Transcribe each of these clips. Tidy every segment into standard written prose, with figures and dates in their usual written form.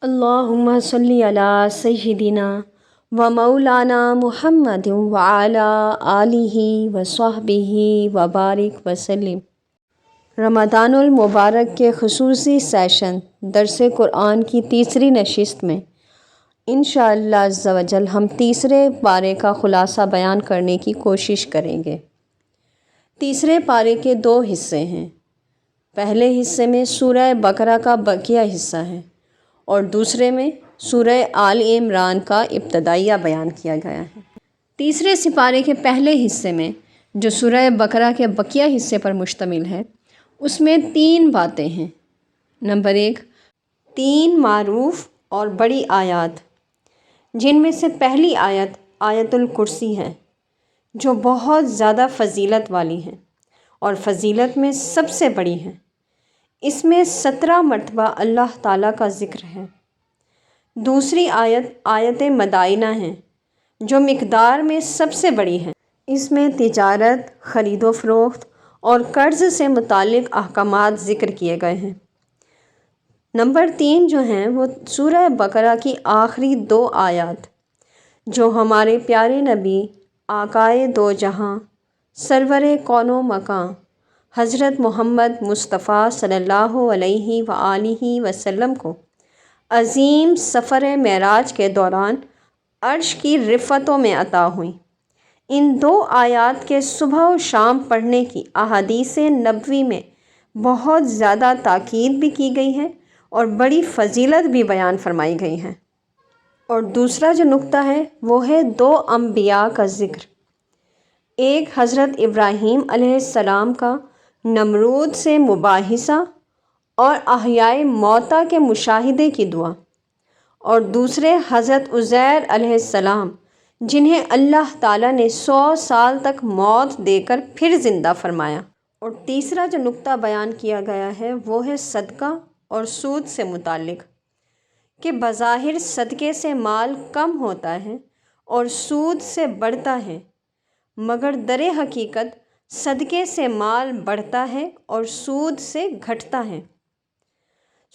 اللہم صلی علی سیدنا و مولانا محمد وعلی آلہ وصحبہ وبارک وسلم۔ رمضان المبارک کے خصوصی سیشن درس قرآن کی تیسری نشست میں انشاءاللہ عز و جل ہم تیسرے پارے کا خلاصہ بیان کرنے کی کوشش کریں گے۔ تیسرے پارے کے دو حصے ہیں۔ پہلے حصے میں سورہ بقرہ کا بقیہ حصہ ہے اور دوسرے میں سورہ آل عمران کا ابتدائیہ بیان کیا گیا ہے۔ تیسرے سپارے کے پہلے حصے میں جو سورہ بقرہ کے بقیہ حصے پر مشتمل ہے اس میں 3 باتیں ہیں۔ نمبر 1، 3 معروف اور بڑی آیات، جن میں سے پہلی آیت آیت الکرسی ہے جو بہت زیادہ فضیلت والی ہے اور فضیلت میں سب سے بڑی ہے۔ اس میں 17 مرتبہ اللہ تعالیٰ کا ذکر ہے۔ دوسری آیت آیت مدائنہ ہے جو مقدار میں سب سے بڑی ہے۔ اس میں تجارت، خرید و فروخت اور قرض سے متعلق احکامات ذکر کیے گئے ہیں۔ نمبر 3 جو ہیں وہ سورہ بقرہ کی آخری 2 آیات جو ہمارے پیارے نبی آقائے دو جہاں سرور کون و مکان حضرت محمد مصطفیٰ صلی اللہ علیہ وآلہ وسلم کو عظیم سفر معراج کے دوران عرش کی رفعتوں میں عطا ہوئیں۔ ان 2 آیات کے صبح و شام پڑھنے کی احادیث نبوی میں بہت زیادہ تاکید بھی کی گئی ہے اور بڑی فضیلت بھی بیان فرمائی گئی ہے۔ اور دوسرا جو نقطہ ہے وہ ہے 2 انبیاء کا ذکر۔ ایک حضرت ابراہیم علیہ السلام کا نمرود سے مباحثہ اور احیاء موتیٰ کے مشاہدے کی دعا، اور دوسرے حضرت عزیر علیہ السلام جنہیں اللہ تعالیٰ نے 100 سال تک موت دے کر پھر زندہ فرمایا۔ اور تیسرا جو نقطہ بیان کیا گیا ہے وہ ہے صدقہ اور سود سے متعلق، کہ بظاہر صدقے سے مال کم ہوتا ہے اور سود سے بڑھتا ہے، مگر در حقیقت صدقے سے مال بڑھتا ہے اور سود سے گھٹتا ہے۔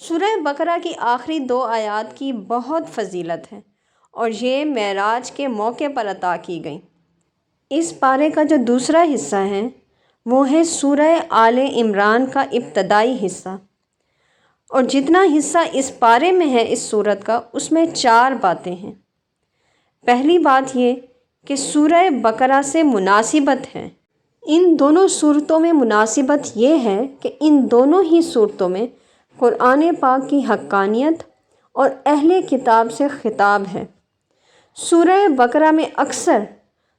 سورہ بقرہ کی آخری 2 آیات کی بہت فضیلت ہے اور یہ معراج کے موقع پر عطا کی گئیں۔ اس پارے کا جو دوسرا حصہ ہے وہ ہے سورہ آل عمران کا ابتدائی حصہ، اور جتنا حصہ اس پارے میں ہے اس سورت کا اس میں 4 باتیں ہیں۔ پہلی بات یہ کہ سورہ بقرہ سے مناسبت ہے۔ ان دونوں صورتوں میں مناسبت یہ ہے کہ ان دونوں ہی صورتوں میں قرآن پاک کی حقانیت اور اہل کتاب سے خطاب ہے۔ سورہ بقرہ میں اکثر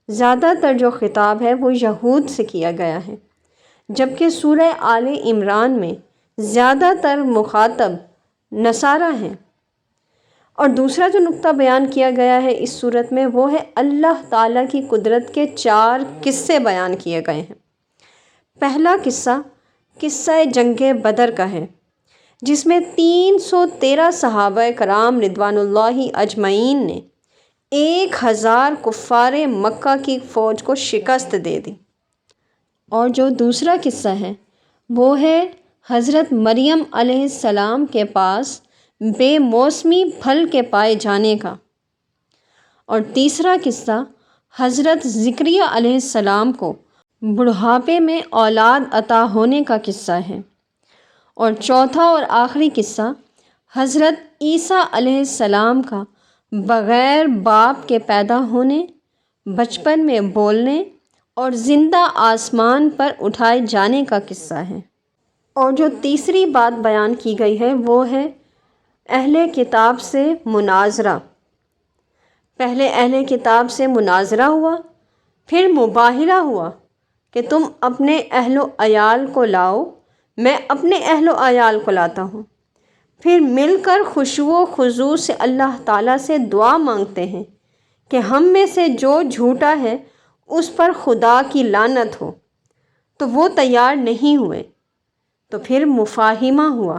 زیادہ تر جو خطاب ہے وہ یہود سے کیا گیا ہے، جبکہ سورہ آل عمران میں زیادہ تر مخاطب نصارہ ہیں۔ اور دوسرا جو نقطہ بیان کیا گیا ہے اس صورت میں وہ ہے اللہ تعالیٰ کی قدرت کے 4 قصے بیان کیے گئے ہیں۔ پہلا قصہ جنگ بدر کا ہے، جس میں 313 صحابہ کرام رضوان اللہ اجمعین نے 1000 کفار مکہ کی فوج کو شکست دے دی۔ اور جو دوسرا قصہ ہے وہ ہے حضرت مریم علیہ السلام کے پاس بے موسمی پھل کے پائے جانے کا۔ اور تیسرا قصہ حضرت زکریا علیہ السلام کو بڑھاپے میں اولاد عطا ہونے کا قصہ ہے۔ اور چوتھا اور آخری قصہ حضرت عیسیٰ علیہ السلام کا بغیر باپ کے پیدا ہونے، بچپن میں بولنے اور زندہ آسمان پر اٹھائے جانے کا قصہ ہے۔ اور جو تیسری بات بیان کی گئی ہے وہ ہے اہل کتاب سے مناظرہ۔ پہلے اہل کتاب سے مناظرہ ہوا، پھر مباہلہ ہوا کہ تم اپنے اہل و عیال کو لاؤ، میں اپنے اہل و عیال کو لاتا ہوں، پھر مل کر خشوع و خضوع سے اللہ تعالیٰ سے دعا مانگتے ہیں کہ ہم میں سے جو جھوٹا ہے اس پر خدا کی لعنت ہو، تو وہ تیار نہیں ہوئے، تو پھر مفاہمہ ہوا،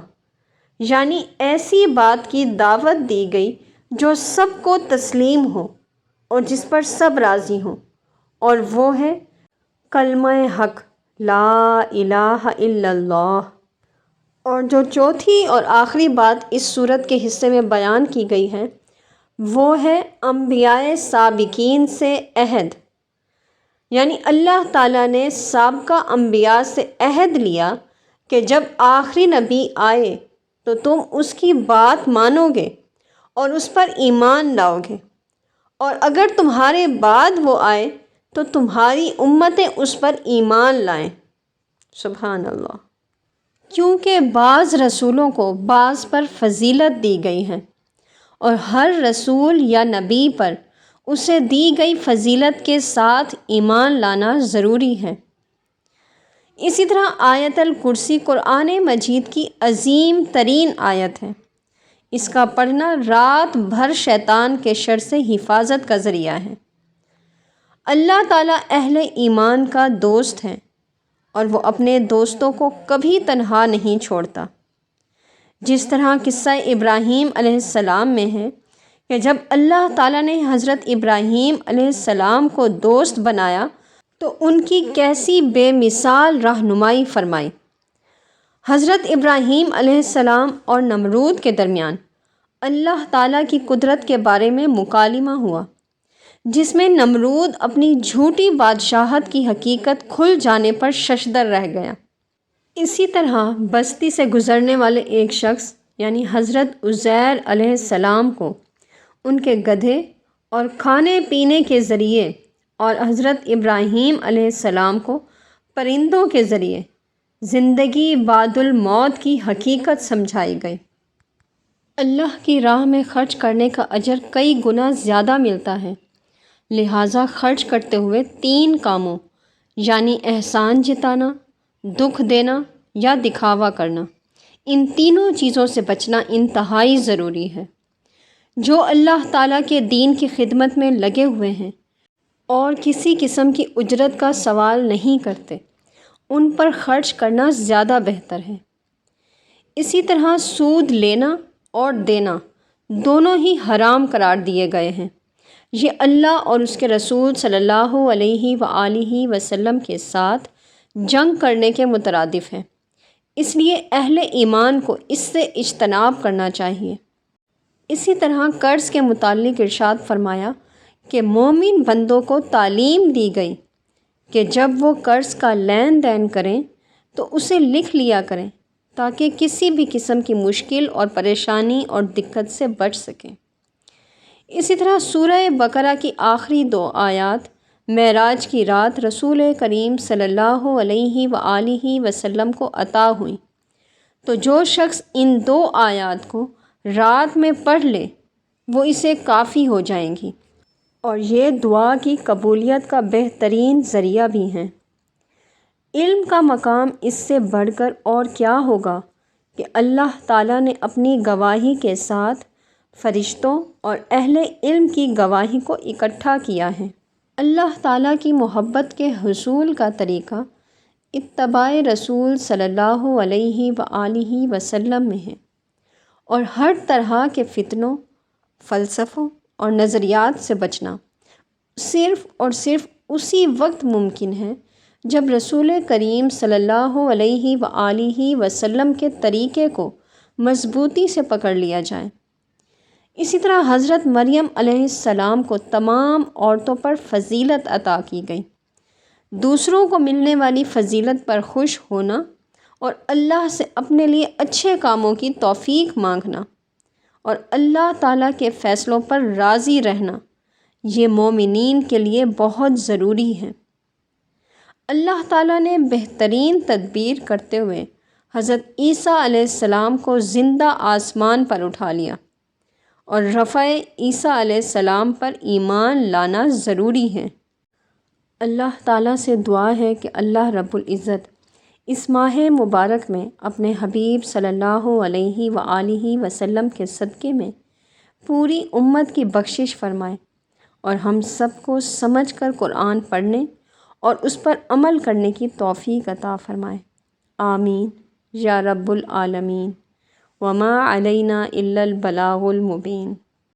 یعنی ایسی بات کی دعوت دی گئی جو سب کو تسلیم ہو اور جس پر سب راضی ہوں، اور وہ ہے کلمہ حق لا الہ الا اللہ۔ اور جو چوتھی اور آخری بات اس صورت کے حصے میں بیان کی گئی ہے وہ ہے انبیاء سابقین سے عہد، یعنی اللہ تعالیٰ نے سابقہ انبیاء سے عہد لیا کہ جب آخری نبی آئے تو تم اس کی بات مانو گے اور اس پر ایمان لاؤ گے، اور اگر تمہارے بعد وہ آئے تو تمہاری امتیں اس پر ایمان لائیں۔ سبحان اللہ۔ کیونکہ بعض رسولوں کو بعض پر فضیلت دی گئی ہے، اور ہر رسول یا نبی پر اسے دی گئی فضیلت کے ساتھ ایمان لانا ضروری ہے۔ اسی طرح آیت الکرسی قرآن مجید کی عظیم ترین آیت ہے۔ اس کا پڑھنا رات بھر شیطان کے شر سے حفاظت کا ذریعہ ہے۔ اللہ تعالیٰ اہل ایمان کا دوست ہے اور وہ اپنے دوستوں کو کبھی تنہا نہیں چھوڑتا۔ جس طرح قصہ ابراہیم علیہ السلام میں ہے کہ جب اللہ تعالیٰ نے حضرت ابراہیم علیہ السلام کو دوست بنایا تو ان کی کیسی بے مثال رہنمائی فرمائی۔ حضرت ابراہیم علیہ السلام اور نمرود کے درمیان اللہ تعالیٰ کی قدرت کے بارے میں مکالمہ ہوا، جس میں نمرود اپنی جھوٹی بادشاہت کی حقیقت کھل جانے پر ششدر رہ گیا۔ اسی طرح بستی سے گزرنے والے ایک شخص یعنی حضرت عزیر علیہ السلام کو ان کے گدھے اور کھانے پینے کے ذریعے اور حضرت ابراہیم علیہ السلام کو پرندوں کے ذریعے زندگی بعد الموت کی حقیقت سمجھائی گئی۔ اللہ کی راہ میں خرچ کرنے کا اجر کئی گنا زیادہ ملتا ہے، لہٰذا خرچ کرتے ہوئے 3 کاموں یعنی احسان جتانا، دکھ دینا یا دکھاوا کرنا، ان تینوں چیزوں سے بچنا انتہائی ضروری ہے۔ جو اللہ تعالیٰ کے دین کی خدمت میں لگے ہوئے ہیں اور کسی قسم کی اجرت کا سوال نہیں کرتے، ان پر خرچ کرنا زیادہ بہتر ہے۔ اسی طرح سود لینا اور دینا دونوں ہی حرام قرار دیے گئے ہیں۔ یہ اللہ اور اس کے رسول صلی اللہ علیہ وآلہ وسلم کے ساتھ جنگ کرنے کے مترادف ہے، اس لیے اہل ایمان کو اس سے اجتناب کرنا چاہیے۔ اسی طرح قرض کے متعلق ارشاد فرمایا کہ مومن بندوں کو تعلیم دی گئی کہ جب وہ قرض کا لین دین کریں تو اسے لکھ لیا کریں تاکہ کسی بھی قسم کی مشکل اور پریشانی اور دقت سے بچ سکیں۔ اسی طرح سورہ بقرہ کی آخری 2 آیات معراج کی رات رسول کریم صلی اللہ علیہ وآلہ وسلم کو عطا ہوئیں، تو جو شخص ان 2 آیات کو رات میں پڑھ لے وہ اسے کافی ہو جائیں گی، اور یہ دعا کی قبولیت کا بہترین ذریعہ بھی ہیں۔ علم کا مقام اس سے بڑھ کر اور کیا ہوگا کہ اللہ تعالیٰ نے اپنی گواہی کے ساتھ فرشتوں اور اہل علم کی گواہی کو اکٹھا کیا ہے۔ اللہ تعالیٰ کی محبت کے حصول کا طریقہ اتباع رسول صلی اللہ علیہ وآلہ وسلم میں ہے، اور ہر طرح کے فتنوں، فلسفوں اور نظریات سے بچنا صرف اور صرف اسی وقت ممکن ہے جب رسول کریم صلی اللہ علیہ وآلہ وسلم کے طریقے کو مضبوطی سے پکڑ لیا جائے۔ اسی طرح حضرت مریم علیہ السلام کو تمام عورتوں پر فضیلت عطا کی گئی۔ دوسروں کو ملنے والی فضیلت پر خوش ہونا اور اللہ سے اپنے لیے اچھے کاموں کی توفیق مانگنا اور اللہ تعالیٰ کے فیصلوں پر راضی رہنا، یہ مومنین کے لیے بہت ضروری ہے۔ اللہ تعالیٰ نے بہترین تدبیر کرتے ہوئے حضرت عیسیٰ علیہ السلام کو زندہ آسمان پر اٹھا لیا، اور رفع عیسیٰ علیہ السلام پر ایمان لانا ضروری ہے۔ اللہ تعالیٰ سے دعا ہے کہ اللہ رب العزت اس ماہ مبارک میں اپنے حبیب صلی اللہ علیہ وآلہ وسلم کے صدقے میں پوری امت کی بخشش فرمائے، اور ہم سب کو سمجھ کر قرآن پڑھنے اور اس پر عمل کرنے کی توفیق عطا فرمائے۔ آمین یا رب العالمین۔ وما علینا الا البلاغ المبین۔